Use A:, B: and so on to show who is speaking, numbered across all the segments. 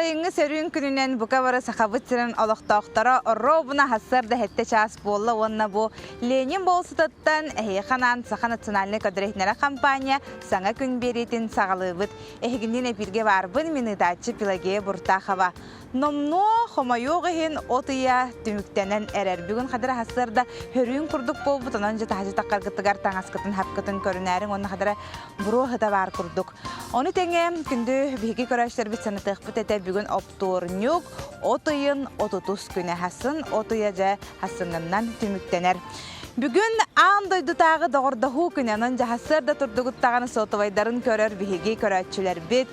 A: sayıngı sörün gününen bu kavara sahabıtçının olaqtaqtara orrobuna hasırda hette ças bolla onna bu Lenin bolsutattan ehikanan saha nasyonalne kadrehnera kampanya sana gün beritin sağalıbıt ehiginin epirge varbın minidatçı pilageye burtaxava. Nomno homayoğehin otuya tümüktenen erer. Bugün kadar hasırda hörüyün kurduk bolbut. Onunca tahacı takkar gıtıgar tangaskıtın hapkıtın körünerin. Onun kadar buru hıda var kurduk. Onu tenge kündü bihiki körüşler bit sanı tıqbıt ete bugün opturnyuk otuyun otutuz güne hasın. Otuyaca hasınından tümüktener. Bugün an doydu tağı doğurdahu günen hasırda turdugut tağını sotuvaydarın körür bihigi körütçüler bit.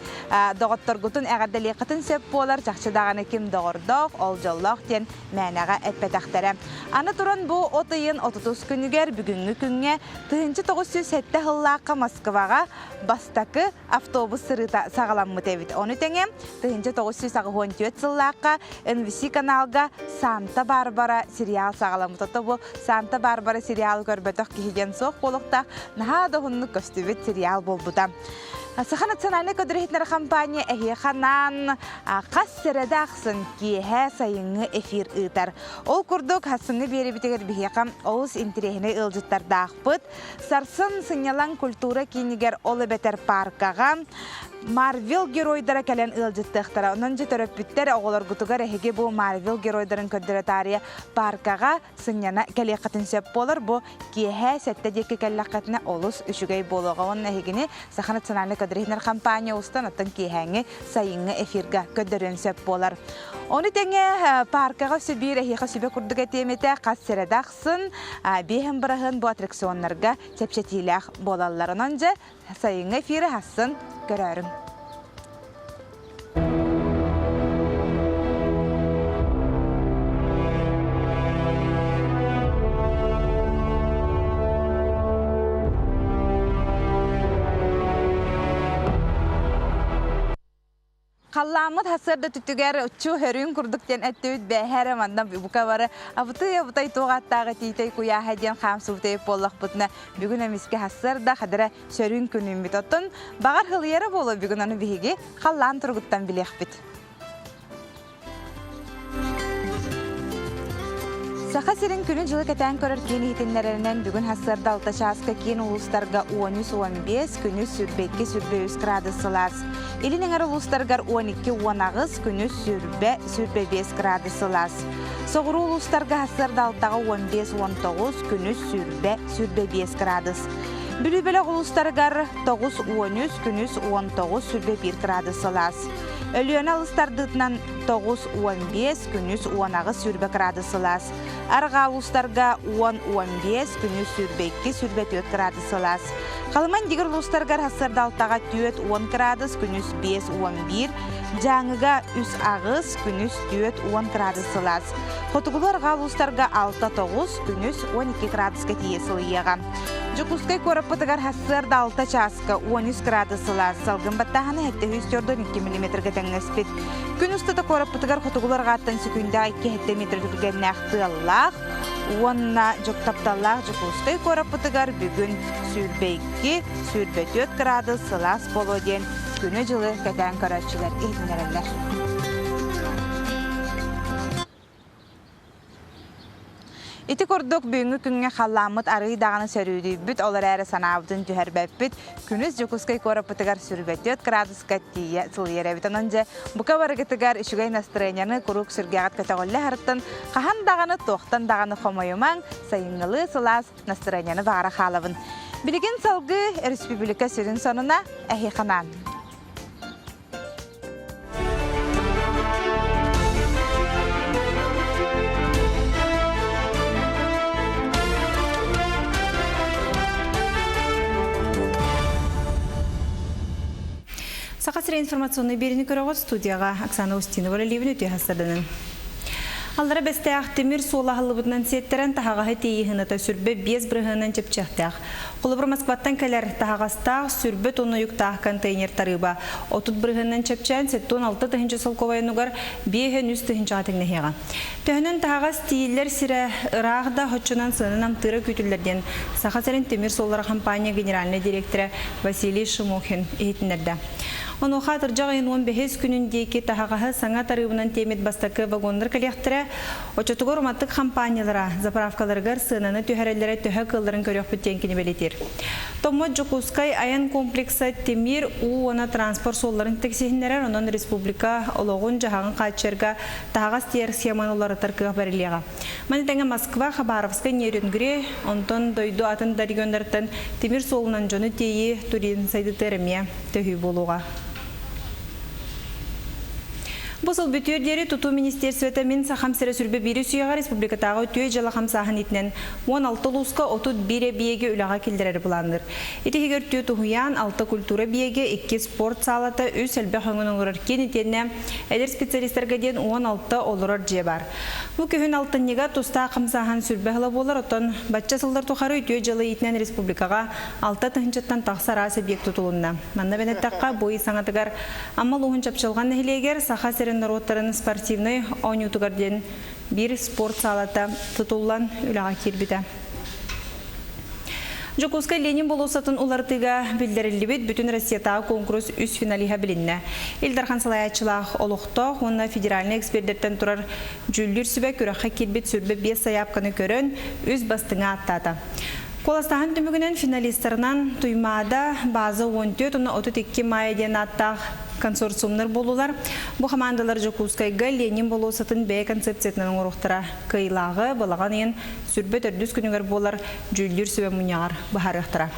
A: Doğutturgutun eğerdeli qıtın sep bolar çaqçı dağını kim doğurdaq, olcallaq den mənağa etpetaqtara. Anı turan bu otayın 30 günüger bugünkü günge 1907 hıllaqqa Moskvaga bastakı avtobus sırıta sağalanmı tevit. Onu tenge 1914 hıllaqqa NBC kanalga Santa Barbara serial sağalanmı tuttu. Bu Santa Barbara serial görbetak kihiden soq boluqta naha da hunnu köstübet serial bolbuda. Saha nasyonalne kadrehnera kampanya ehikanan qas seredaqsın ki he sayıngı efir ıtar. Ol kurduk hasıngı beri biteger bihikam oğuz interehine ılcıttar dağpıt. Sarsın sınyalan kultura kiniger olu beter parkaga Marvel geroydara kelen ılcıttığıhtara. Onunca töröpütter oğular gutugar ehege bu Marvel geroydarın ködüretariya parkaga sınyana kelekatın sep bolar. Bu ki he sette deki kelekatına olus üşügey boluğa. Onun ehegini saha nasyonalne kadrehnera kampanya ustan atan ki henge sayıngı efirga ködürün sep bolar. Onu tenge parkaga sübir ehika sübe kurduk etemete qas seredaqsın behem bırahın bu atraksiyonlarga sepşetiylaq bolallar. Onunca sayıngı efiri hassın görürüm. Kallamut hasırda tütüger uçu hörün kurduk den ettüt be her amandan bu kavara abutay toğattağı titay kuya hediyen xamsutay bollaq butna bugün emiski hasırda hadara sörün günün bitotun bağır hılıyara bolu bugün onu bihigi kallan turguttan bilek bit. Saha serin günü jılı keten körür keni hitinlerinden bugün hasırda altaşaska keni ulustarga 13-15 günü sürbekki sürbe 100 gradusılas. İlinin arı ulustargar 12-10 günü sürbe 5 gradusılas. Soğuru ulustarga hasırda altağı 15-19 günü sürbe 5 gradus. Bülübele ulustargar 9-13 günü 19 sürbe 1 gradusılas. Ölüyön alıstardıtnan 9-15 günüs 10 sürbe gradusılas. Arga ulustarga 10-15 günüs sürbe 2 sürbe 4 gradusılas. Kalman digir ulustargar hasırda altağa 4-10 gradus günüs 5-11. Жаңыга 3 ağız günüs 4-10 gradusılas. Xotugular ulustarga 6-9 günüs 12 graduska tiyesiliyaga. Jukuskay korapıtıgar hasırda alta çaska 13 gradusılar salgın battahana hette 142 mm gətəngəspet. Gün ustada korapıtıgar xotugular gatan sükündə 2 hette metr tülgen nəxtılaq. Onna joktaptalaq jukuskay korapıtıgar bugün sürbe 2, sürbe 4 gradusılas bolodien. Günü jılı gətən körətçiler ehdinərələr. İti kurduk büyüngü günge xallamıt arıyı dağını sörüydü büt olar әрі sanavdın tüherbәppit күніз жүкіскай korapıtıgar sürbetet graduska tiye sılıyere bitan önce bu kabarıgıtıgar işugay настроенияны kuruk sürgağıt katağılla harıttın qahan dağını toqtan dağını xomayuman sayınlılı sılas настроенияны bağıra xalavın. Bilgin salgı Respublika sürün sonuna əhiqanan.
B: Сақасыра информационный беріні көріғыт студияға Оксана Устинова левін өте хастадының. Аллара бәстәяқ темір солағылыбытынан сеттерін тағағы тейіғіната сүрбе 5 бірғынан чепчақтақ. Құлыбыр Москваттан кәлер тағағастақ сүрбе тоны юқтақ контейнер тарыба. 30 бірғынан чепчан сеттон 6 тұхынчы солковайынуғар 5 үз тұхынчы атыңнахеға. Төхінін тағағас тейілер сірі ұрағда хотчынан сынынан тыры күтілерден Сақасырын темір солары компания генеральный директоры Василий Шумохин ехетінерді. Оны хатыр жағайын 15 күніндегі тағағағы саңа тарығынан темет бастақы вагондар коллектора, очотугор уматтық компаниялара, заправкаларғар сынаны түйәрелері түйі қылдарын көрек бүттен кені белетер. Томот Жукускай аян комплекса темир уона транспорт солларын тексехінлерер, онын республика олығын жағағын қатшерға тағас тер схеман олары тарқыға бәрілеға. Манетаңа Москва, Хабаровска, Нерюнгре, онтон дойду атын даригендерттен темир солынан жоны тейі турин сайды тәріме төхі болуға. Бұсыл бүтүрдері Туту Министерсветі мен сақамсыры сүрбі бері сүйеға республикатағы өтуе жылы қамсағын етінен 16 лұсқа 31 биеге үліға келдірері бұландыр. Етеге көртуе тұхуян 6 культура биеге 2 спорт салаты өз әлбі қоңының ұрыр кен етеніне әлір специалистерге ден 16 олырыр же бар. Бұл көхін алтын неға тұста қамсағын сүрбі ғылы болыр, отын батча сылдар тұқары өтуе жылы етінен республикаға 6 тұхынчаттан тақсар асы бек тұтылуына. Манна бәнеттаққа бойы саңатығар амал оғын чапшылған нәхілегер сақа народтарын спортивный ойнютугарден bir спорт салата тұтылан үліға кербіді. Жокуска Ленин болусатын улартыга билдерилибит бүтүн Россиятағы конкурс үс финалиха билинне. Илдархан салаячылах олуқта, онна федеральный экспертерден турар жүлдер сүбе көріққа кербит сүрбе 5 саяпқаны көрін үз бастыңа аттады. Қоластағын түмігінен финалистерынан туймада базы 14-32 майден аттақ консорциумнар болулар. Бұл командалар Жокускайга Ленин болусатын бәй концепциятынан орықтыра кыйлағы балаған ең сүрбе 4 күнігер болар жүлдер сөбе мұнияғар бұхарықтыра.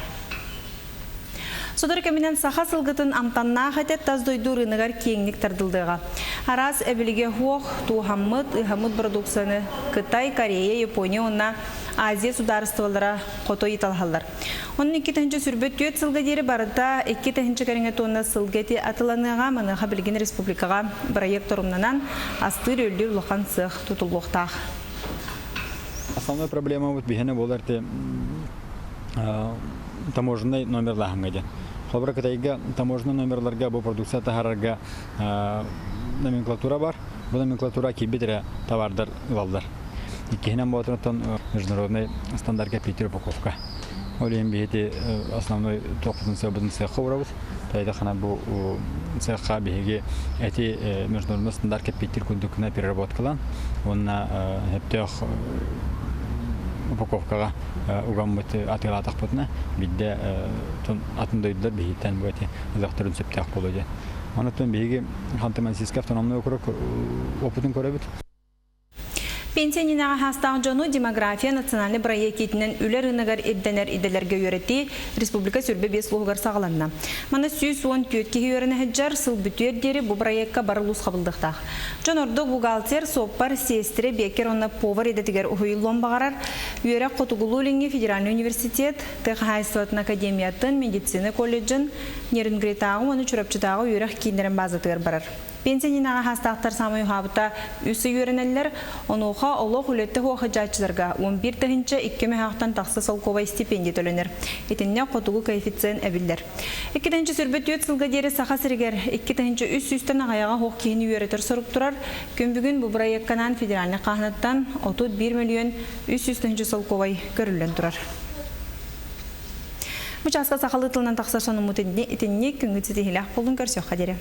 B: Содар кәмінен сақа сылғытын амтанна қайтет таздойду рынығар кеңнік тардылдыға. Арас әбіліге хуақ, туғаммыд, ұғаммыд продукцияны Қытай, Корея, Япония, онна Азия сударыстывалдара қото еталғалар. Оның 2-тінші сүрбет түйет сылға дері барыда 2-тінші кәріңе тонна сылғеті атыланыға мұныға білген республикаға проект орымнанан астыр өлдер ұлған сық тұтылуқтақ.
C: Основная проблема вот бігені боларты таможенный номерлағыңға. Холбара Кытайга таможенный номерларға бұл продукция тағарарға номенклатура бар. Бұл номенклатура кейбетірі товардар ұлалдар. Иккенен болатырыттан международный стандартка Питер упаковка. Олейін бейті основной тоқпытын сөбідің цеха ұрабыз. Тайда қана бұл цеха бейге әті международный стандартка Питер күндікіна переработкалан. Онына әптеқ упаковкаға ұғамыты атығылатақ бұтына бидде атын дойдылар бейттен бұл әте ұзақтырын сөптеқ болуды. Онытын бейге Ханты-Мансийскі автономный округ опытын көребіт.
B: Пенсионинаға хастағы жону демография национальный проектетінен үлер ұнығар едденер иделерге өреті республика сүрбе 5 лұғығар сағыланна. Маны сүйіс 10 түйеткеге өріні хеджар сыл бүтүердері бұл проектқа барылуыз қабылдықтақ. Жон орды бухгалтер, соппар, сестре, бекер онна повар едетігер ұхуйлон бағарар. Үйерек Қотугулулинге федеральный университет, Тыхайстватын академиятын, медицина колледжін, Нерінгретағы, оны чүрапчытағы үйерек кейіндерін базатығыр барар. Пенсионинаға хастақтар самай ұхабыта үсі үйерінелер, онуға олық үлетті хуақы жайчыларға 11 тәхінші 2 мәхақтан тақсы солковай стипендия төленер. Етінне қотуғы коэффициент әбілдер. 2-тәхінші сүрбет өт сылға дері сақа сірігер 2-тәхінші үс үстен ағаяға хоқ кейіні үйеретір сұрып тұрар. Күн бүгін бұл проектканан федеральны қағынаттан 31 миллион үс үстәхінші солковай көрілен тұрар. Мұчасқа сақалы тылынан тақсар соны мұтынне етінне күнгі цитихилях болын көрсеу қадері.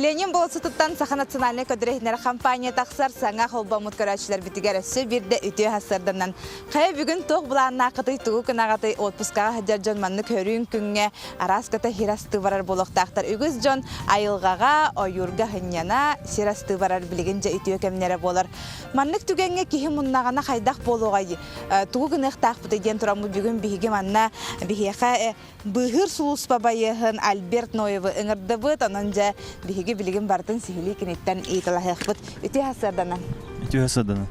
A: Ленин болсутуттан саха национальный көдірехінер компания тақсар саңа қолбамыт көрәшілер бітігер өсі бірді үтіе хасырдынан. Қая бүгін тоқ бұланына қытай тұғы күнағатай отпускаға хаджар жон манны көрін күнге араската хирасты барар болуқтақтар. Үгіз жон айылғаға, ойырға хынняна сирасты барар білігінже үтіе кәмнері болар. Маннык түгенге кейі мұннағана қайдақ болуғай. Тұғы күнықтақ бұтайден тұрамы бүгін бігі манна бігі бұғыр сұлыс бабайығын Альберт Ноевы ұңырды бұд, онынжа бігі білігін бардың сихили кенеттен ейтілі бұд. Үті хасырдана?
D: Үті хасырдана.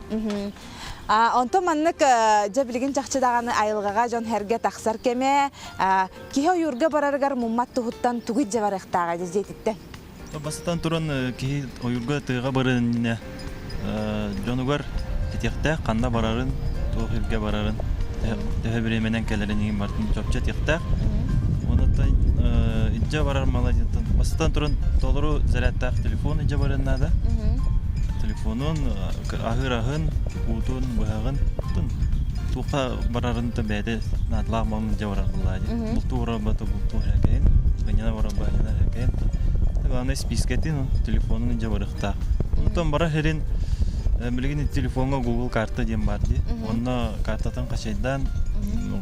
A: Онто маннык жа білігін жақчыдағаны айылғаға жон әрге тақсар кеме, кейі ойырға барарғар мұммат тұғыттан тұғыт жа барықтаға жезетітті?
D: Басытан тұрын кейі ойырға тұйға барарын жонуғар тетекті қанда барарын, тұғы үрге барарын. Төһө биременен келерин бартын чопча тиктак. Онутай ижа барар молодец. Бастан турун толуру зарядтак телефон ижа барынада. телефонун ахыр-ахын утун быгын тука барарын та бәде надлах мамын жавара булады. Булту работа булту хакен, гыняна бара багына хакен. Главное спискетин телефонун жаварыкта. Онтон бара херин билген телефонга Google карта дем бар ди. Онна картадан кашайдан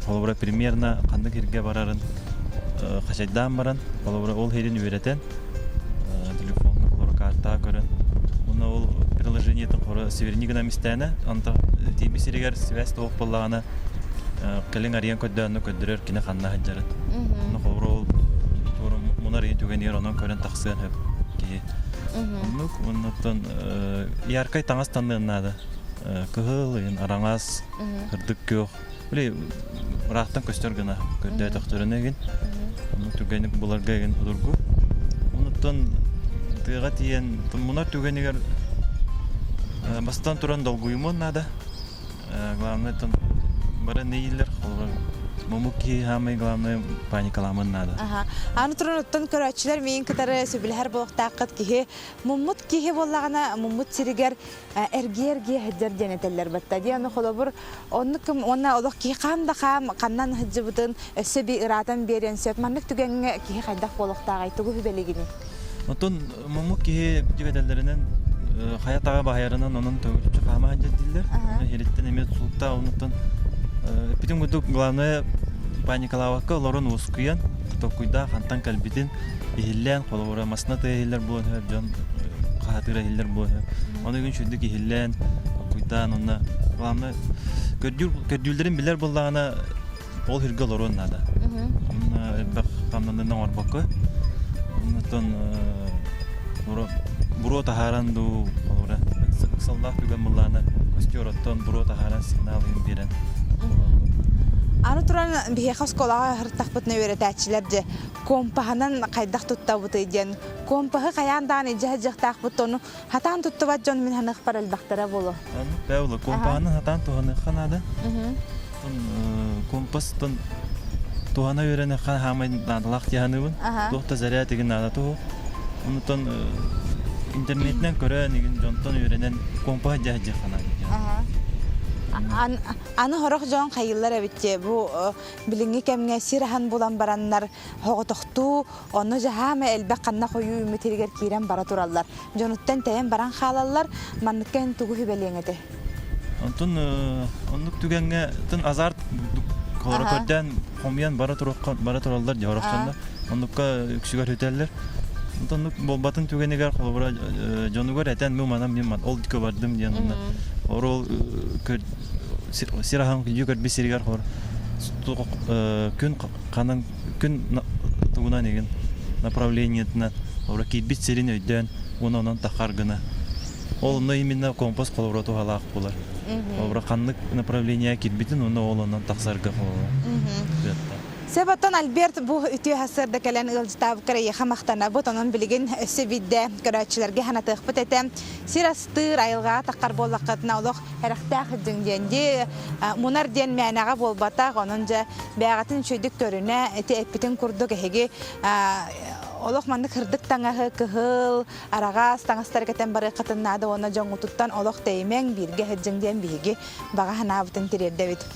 D: холбора примерно кандай жерге барарын кашайдан баран, холбора ол херин үйрөтен. Телефонга холбора карта көрөн. Онна ол приложение тохора севернигана мистана, анта тибисиригер связь топ боллагана келин ариен көддөнү көддөрөр кине ханна хаджарын. Онна холбора ол мунар ентүген ер онон көрөн таксын хөп ки. Оннотон яркай таңастанны нада. Кыгыл, араңас, кырдык кök. Биле рахтан көстөр гына көрдө докторуна ген. Онно түгеник буларга ген удургу. Оннотон тыга тиен мунар түгенигер бастан туран долгуймон нада. Главное тон бара нейлер холбор Мумуки хамай главное паникаламын нада.
A: Аны туран оттон көрөчүлөр мен кытары сөбүлөр болуктакыт кихи муммут кихи боллагана муммут сиригер эргерге хеджер денетелер батта дияны холобур оннукум онна олох кихи камда кам каннан хеджибутун сөби ыратан берен сөп маннык түгенге кихи кайдак болуктагай тугу хүбелигини.
D: Оттон мумук кихи жигеделеринен хаятага баярынан онун төгүчү кама хеджедилер. Хереттен эмес султа онуттан Питим гудук главное паникалавакка лорон ускуян, кто куйда хантан калбитин ихиллен, холовора маснаты ихиллер булат, жон кахатыра ихиллер булат. Оны gün шүддік ихиллен, куйдан, онна главное көрдүлдерин билер буллагана ол хирге лорон нада. Онна элбек камнандынан орбакка. Оннатон буро тахаранду холовора саллах түген буллагана костюроттон буро тахаран сигнал берен.
A: Аны туран бихехас колага хыртакпытны өйрөтәчилер же компаханан кайдак туттабыты ден компахы каяндан жахтакпыт тону хатан туттабат жон мен ханык парал бактара болу.
D: Бәуле компаханан хатан туханы ханада. Компас тон туханы өйрәне хан хамай надалак яһаныбын. Тохта заря деген нада ту. Унтон интернеттен көрә неген жонтон өйрәнен компах жахана.
A: Аны хорох жон кайыллар эбитте бу билинги кемге сирахан булан бараннар хоготокту оны жахама элбек канна кою үмүтергер кирен бара тураллар. Жонуттан тайын баран халаллар манныкен тугу хүбелеңете.
D: Антон оннук түгенге тын азарт колорокоддан комян бара тураллар жаракчанда. Оннукка үксүгөр өтөллөр. Антон болбатын түгенегер колора жонугөр этен мен ол дикө бардым ден. Орол сирахан жүгөр бисиригер хор күн канын күн тугуна деген направлениетна ора кит бисирин өйдөн онон тахар гына ол именно компас колороту халак булар ора каннык направление кит битин онон тахсарга болот.
A: Себаттан Альберт бу үтү хасырда келен ылжытабы кырайы хамақтана бұтанын білген сөбейді көрәтшілерге хана тұқпыт әтем. Сирастыр айылға таққар болақытына олық әріқтақ дүңденде мұнар ден мәнаға болбатақ, оның жа бәғатын шөйдік көріне әті әппетін күрдік әхеге олық манды кырдык таңағы кыхыл, арағас таңастар кәтен бары қатыннады оны жоңғы тұттан олық тәймен бірге әджіңден бігі баға ханабытын терерді бет.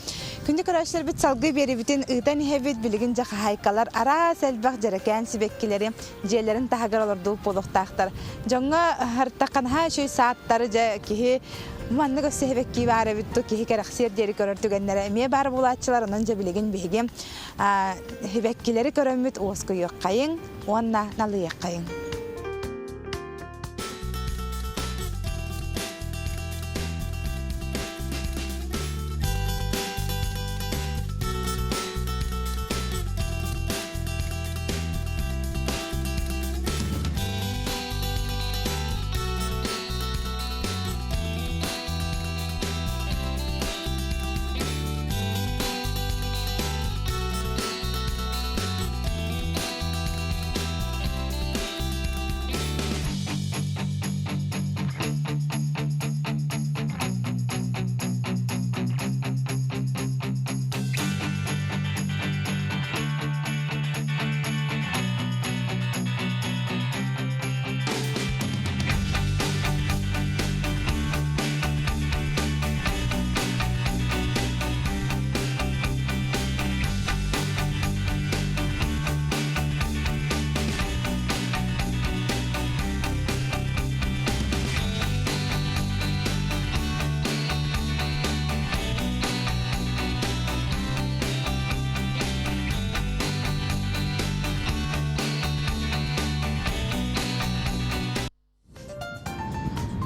A: Күнді көрәшілер біт салғы бері бітін ұйтан хәбет білігін жақы хайкалар ара сәлбақ жаракән сібеккелері жерлерін тағығыр олырды болуқтақтар. Жоңғы хартақанға шөй сааттары жа кеге Манны көсі хебекки бары бүтту кеге кәрәқсер дері көріртігенлері әме бары болатшылар оның жа білігін бейге хебеккелері көріміт оғыз көйек қайын, онна налыйық қайын.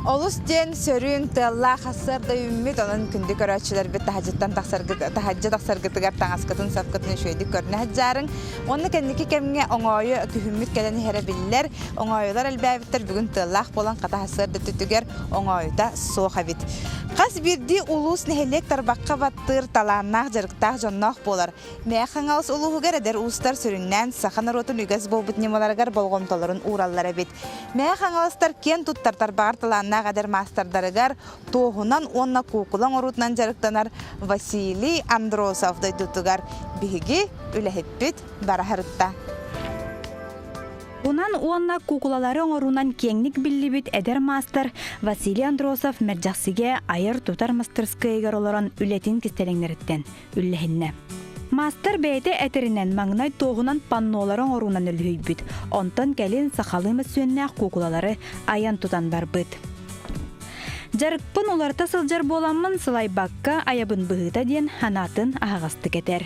A: Олус ден сөрүн тылла хасырда үммит onun күнді көрәтшілер бет тахаджа тақсаргытыгар таңаскатын сапкатын шөйді көріне хаджарын. Оны кәндекі кәмге оңайы күхіммит кәлені хәрәбілілер, оңайылар әлбәбіттер бүгін тыллақ болан қата хасырда түтігер оңайыда соға бит. Қас бірді улус нәхелек тарбаққа баттыр таланнақ жарықтақ жоннақ болар. Мәйқаңалыс улуғығар әдер ұстар сүріннен сақаны ротын үгіз бол бұтнемаларығар болғымталарын ураллар әбет. Мәйқаңалыстар кен тұттар тарбағар таланнақ әдер мастардарығар тоғынан онна куқылан орутынан жарықтанар Василий Андросов дайдутығар бігі үләхетпет барахарытта.
E: Унан уонна кукулалары оңорунан кеңник биллибит эдер мастер Василий Андросов мәржақсыге айыр тутар мастерскайгар олорон үлетин кистелеңнеріттен үлләхінне. Мастер бәйті әтерінен маңнай тоғынан паннолары оңорунан үлхүйбіт. Онтан кәлін сақалымы сөннәқ кукулалары аян тутан барбыт. Жарықпын оларта сылжар боламын сылай баққа аябын бұғыта ден ханатын ағасты кетер.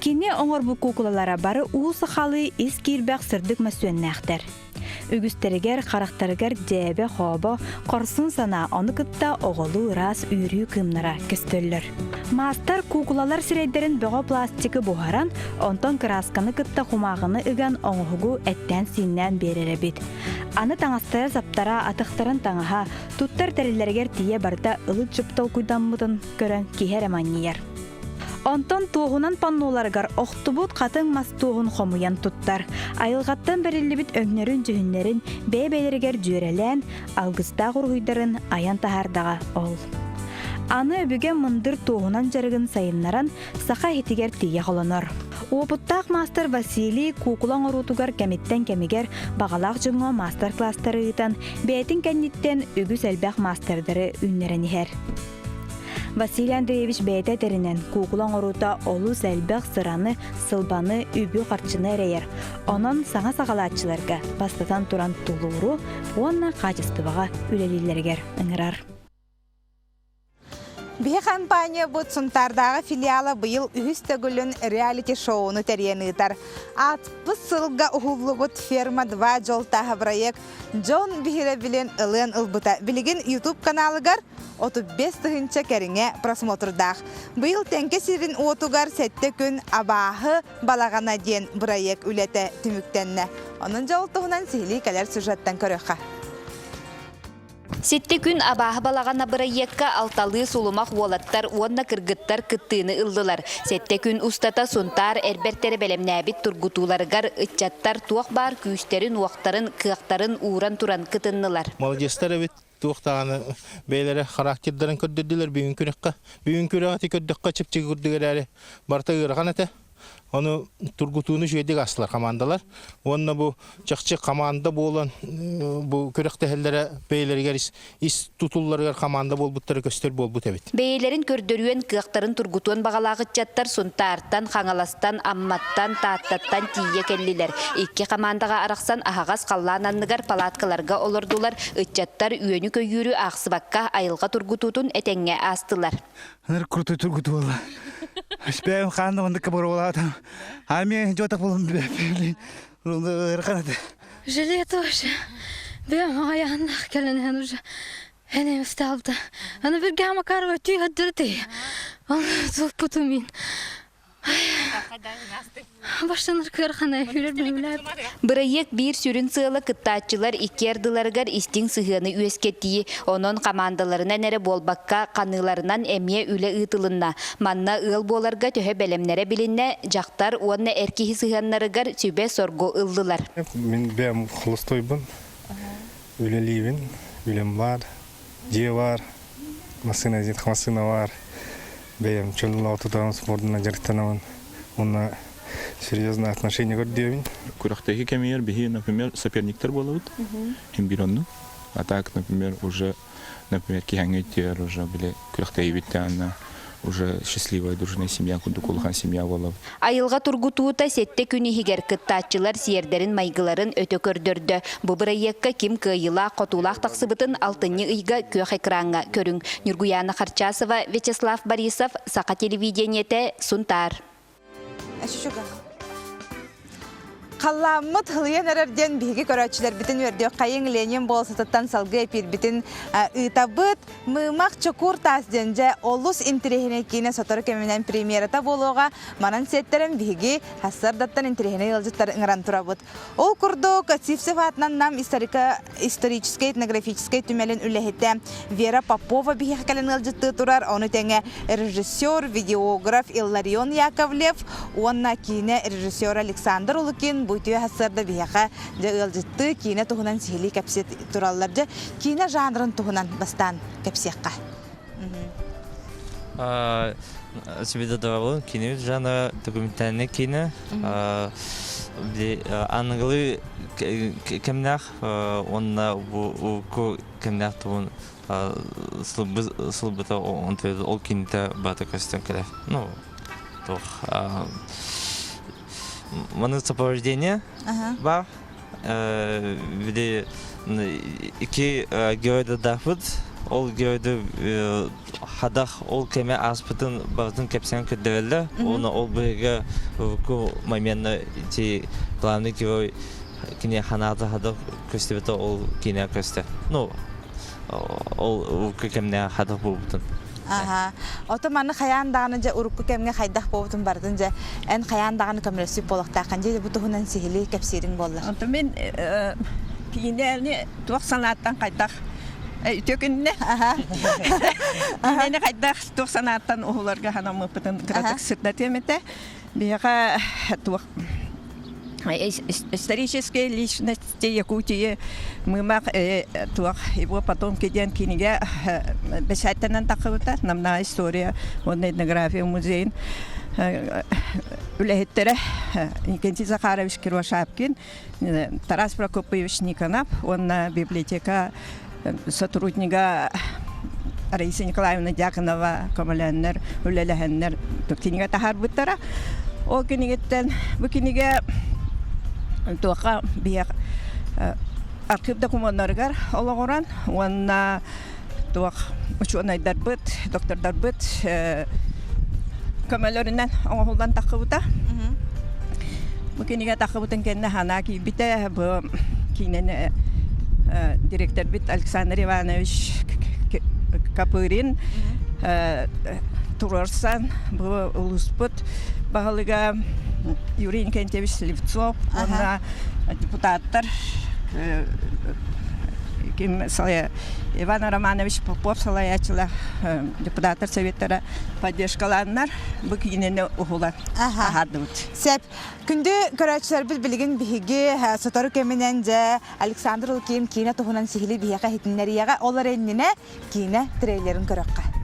E: Кені оңор бұ кукулалара бары уысы қалы ис кирбәқ сырдық мәсуеннәқтер. Үгістерігер, қарақтарығар дәбе қобы, қорсын сана оны күтті оғылу рас үйрі кымнара кістөллер. Мастар кукулалар сірейдерін бұға пластикі бұхаран, онтан красканы күтті құмағыны үгін оңығу әттен синнен берері бит. Аны таңастары заптара атықтарын таңаға, туттар тәрілергер тие барда ылы жүптал күйданмыдын көрін кейер әманнияр. Онтон туғынан паннуларығар оқтубут қатын мас туғын қомуян туттар. Айылғаттан бірілібіт өңнерін жүхінлерін бәй-бәйлергер жүйрелен, алғыстақ ұрғыйдарын аян тахардаға ол. Аны өбіген мұндыр туғынан жарығын сайыннаран сақа хетігер тие қолыныр. Опыттақ мастер Василий кукулан орутугар кәметтен кәмегер бағалақ жүңі мастер-кластары ұйтан бәйтін кәнниттен үгіс әлбәқ мастердары үннерін ехер. Василий Андреевич бәйті терінен кукулан орута олу сәлбәқ сыраны, сылбаны, үбі қарчыны әрейер. Онын саңа сағалатчыларға бастатан туран тулуыру, онна қачыстываға үлелілергер ұңырар.
A: Бе компания бұд сұнтардағы филиалы бұйыл үхістігілін реалити-шоуыны тәренігітар. Атпыз сылға ұғылы бұд ферма 2 жолтағы проект Джон Бихире білен ұлын ұлбыта. Білеген YouTube каналығар 35 тұхынча кәріңе просмотрдақ. Бұйыл тәнке сирін отуғар сәтті күн абағы балағана ден проект үлеті түміктенне. Оның жолтығынан сихили кәлер сюжеттен көріққа.
F: Сетте күн абағы балағана проектка алталы сулумақ уолаттар уонна кыргыттар кыттыны ылдылар. Сетте күн устата сунтар әрберттері бәлемнәбит тургутуларыгар ытчаттар туақ бар күйістерін, уақтарын, кыақтарын ууран туран кытыннылар.
G: Молодестер әбет туақтағаны бәйлері характердарын көрдірділер бүйін күрекқа. Бүйін күректі көрдіққа чіпчігі көрдігер әрі барта ғырған әті. Оны тургутуны жүйедік асылар командалар. Онына бұл жақчы команда болан, бұл көректі әлдері бәйлергер ис тұтуларығар команда бол бұттары көстер бол бұт әбет.
F: Бәйлерін көрдіруен кыақтарын тургутуын бағалағыт жаттар сұнтарттан, қаңаластан, амматтан, тааттаттан тие келлилер. Икке командаға арақсан ағағас қаллананныгар палаткаларға олырдулар, үтчаттар үйені көйірі ақсыбаққа айылға тургутутун әтәңе астылар.
H: Анар крутой тургуту болла. Шпәйім қанды ондыққа бұры болатым. Ами жотақ болым бәпелейін. Ұрынды ұрқанады.
I: Жилет уже. Бәм аяғынақ кәлінен уже. Әнем ұсталды. Аны бір гәмі қарғы өтей ғаддырды. Оны тұлып бұтымын. Баштаныр көрхана хүрер білмелер.
F: Бұрайек бір сүрін сığılı кыттатчылар икердыларыгар истин сığыны үескеттии. Онон командаларынан әрі болбаққа қаныларынан әмие үлі ұтылынна. Манна ыл боларга төхі бәлемнері білінне, жақтар онна әркехи сığанларыгар сүбе сорго ылдылар.
J: Мен бәм құлыстойбын, үлелейбін, үлем бар, же бар, масына бар. Бәйім чөлдің аутыдағын спордына жарықтанауын, онына серьезное отношение көрдеймін.
K: Күрақтағы кәмейер бейі, например, соперниктер болуыд, хембиронны. А так, например, уже, например, кихангеттер, уже біле күрақтағы беттіғанна, уже счастливая дружная семья, кунду кулхан семья болуыд.
F: Айылға тургутуыта сетте күні хигер кыттатчылар сиердерін майгыларын өтө көрдөрді. Бұ проектка ким кыйыла қотулақ тақсыбытын алтынны ыйга көк экранға көрің. Нургуяна Харчасова, Вячеслав Борисов, Сақа телевидениете, Сунтар.
A: Қалламыт хылыян әрерден биһиги көрөчүлөр битин өрдө кайын Ленин болсататтан салгы эпир битин ытабыт мымак чокур тазденже олус интерехине кине сотору кеминен премьерата болуга манан сеттерен биһиги хассардаттан интерехине ылжыттар ыңран турабыт. Ол курду Кативцев атынан нам исторический этнографический түмелен үлехете Вера Попова биһиги кален ылжытты турар. Оны теңе режиссер, видеограф Илларион Яковлев, онна кине режиссер Александр Улукин буйтуя хассарда биһига ылжытты кине тухунан сихили кепсет туралларжы кине жанрын тухунан бастан кепсекка.
L: Себе давал кино жанра документальный кино. Англы кемнах он у кемнах он слабо он твой ол кино бата костюм калев. Ну то манут сопровождение бар. Виде iki gövde dafut ol gövde hadaq ol keme aspıtın bazın kepsen ködevelde onu ol bege ku momентно ti главный герой kine hanata hadaq köstebete ol kine köste no ol kemne hadaq bulutun
A: Aha. Otomanı xayan dağınca urukku kemge xaydaq bolutun bardınca en xayan dağını kömresi bolaqta qanje bu tuhunan sihili kepsirin bollar.
M: Otomen Kinelni 90'lardan qaytaq. Tökünne. Kinelni qaytaq 90'lardan oğullarga hanamı pıtın kıratak sırtla temete. Biha tuq исторические личности Якутии мы тух его потом киден киниге бесятенен такыта намна история он этнография музей үлехеттере Никентий Захарович Кировошапкин Тарас Прокопьевич Никонов он библиотека сотрудника Раиса Николаевна Дьяконова Комаленнер үлелехеннер киниге тахар буттара о кинигеттен бу киниге туака бия архив документтаргар олагоран уанна туак ученыйдар бит доктордар бит көмөлөрүнөн оңолдан такыбыта бу киниге такыбытын кенне ханаки бите бу кинене директор бит Александр Иванович Капырин Турарсан бу улуспут багалыга Юрий Никентьевич Сливцов, он депутаттар, Иван Романович Попов, салаячылар, депутаттар советтары поддержкаланнар, бұл кейінені ұғылар ағадымыд.
A: Сәп, күнді көрәтшілер біз білген бігі сотару кемінен де Александр Улкин кейіне тұғынан сихили бігеға хетінлер еға, олар әніне кейіне трейлерін көріққа.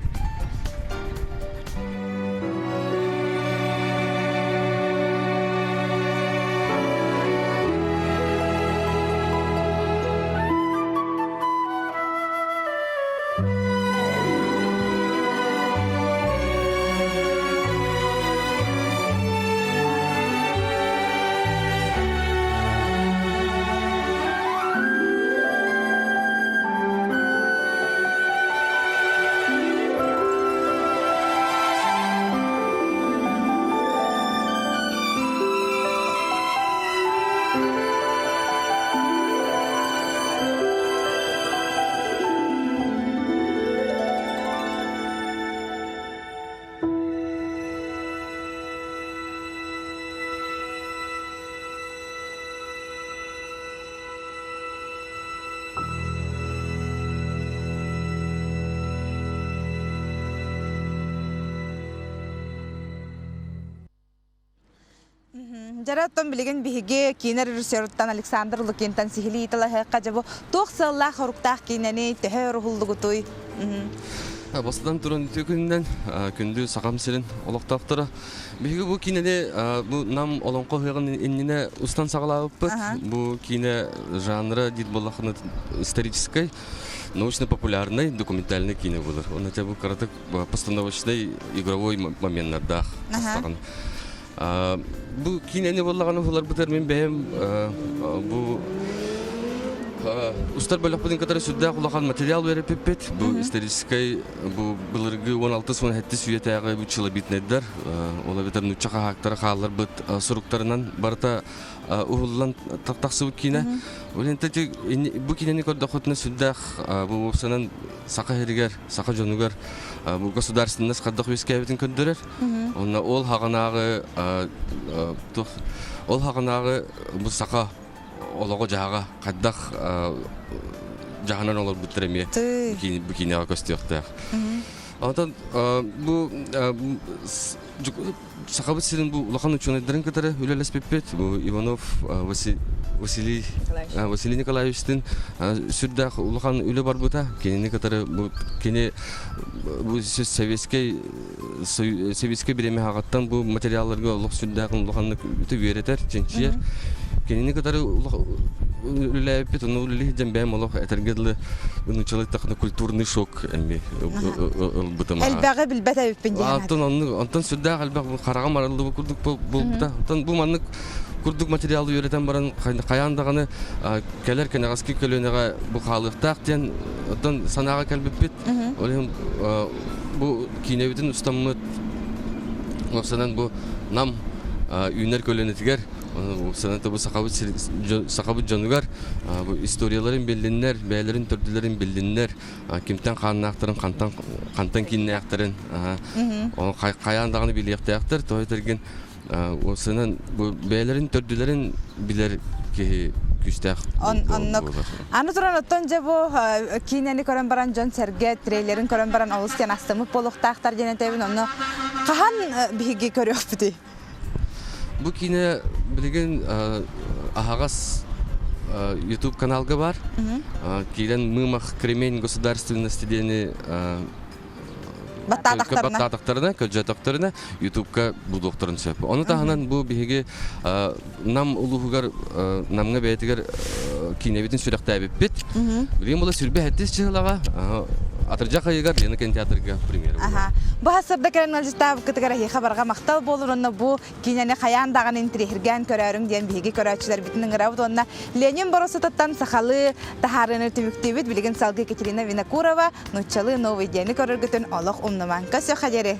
A: Жараттан билеген биһиге кинер режиссерттан Александр Улукинтан сихили итала кажабы тохсалла хоруктах кинени техер хулдугутой.
N: Бастан туран төкүндөн күндү сакамсырын олоктоктора биһиге бу кинеде бу нам олонко хыгын иннине устан сагалабыппыт. Бу кине жанры дит болахны исторический научно-популярный документальный кино болор. Он это бу каратык постановочный игровой моменттарда тастаган. Бу кинени боллаганы булар бутер мен бем бу Устар бөлөк будин катары сүрдә кулахан материал берип бит. Бу исторический бу былыргы 16-17 сүйетәгы бу чылы битнедер. Ола битер нучака хактары халлар бит суруктарынан барта уллан тактаксы кине. Оленте бу кинени көрдө хотны сүрдә бу санан сака херигер, сака жонугар бу государственный скаддак вискәбитин көндөрөр. Онна ол хаганагы бу сака олого жаага каддак жаганан олор бутреме бу кинега көстөктөр. Антон бу сакабыт сирин бу улахан учунайдарын катары үлелеспеппет. Бу Иванов Василий Николаевичтин сүрдах улахан үле бар бута. Кинени катары бу кине бу советский биреме хагаттан бу материалларга улак сүрдахын улаханны үтө беретер ченчиер. Кинени катары үлелеппет, ону үлеле жембем олох этергедле унучалык такны культурный шок эми бутама.
A: Элбәгы билбәтә үппен
N: дигән. Антон сүрдах элбәг карага марылды бу курдук булды. Антон бу манны курдук материалы өйрәтән баран каяндаганы келер кенегаски көлөнеге бу халыктак дигән антон санага калбып. Олем бу кинебитин устаммыт. Осынан бу нам үйнер көлөнетигер sanatı bu sakabıt canıgar bu istoryalarin bellinler, beylerin tördülerin bellinler, kimden kanını aktarın, kantan kinini aktarın, o kayan dağını biliyakta aktar, toytergen o senin bu beylerin tördülerin bilir ki küstek.
A: Anlık. Anı duran otonca bu kineni koran baran John Serge, trailerin koran baran Ağustos astamı polukta aktar jenetevin onu kahan bihigi körüyor budi.
N: Bu kine bilgin ahagaz YouTube kanalga var. Kiden mımah Кремень государственности дени баттатактарына, көжатактарына YouTube'ка бу докторын сөп. Оны таханан бу биһиге нам улугар намга бетигер кинебитин сүрәктәбеп бит. Билген була сүрбе хәттис чыгылага атыржака егар яны кен театрга премьера.
A: Бу хасырда керен алҗыстап кытыгара хабарга мактал болур онна бу кинене хаяндаган интрихирген көрөрүң дигән биһиге көрәчләр битнең рабыт онна Ленин боросытаттан сахалы тахарыны түмүктебит билген салгы Екатерина Винокурова нучалы новый дени көрөргөтөн Аллах умнаман касё хадере.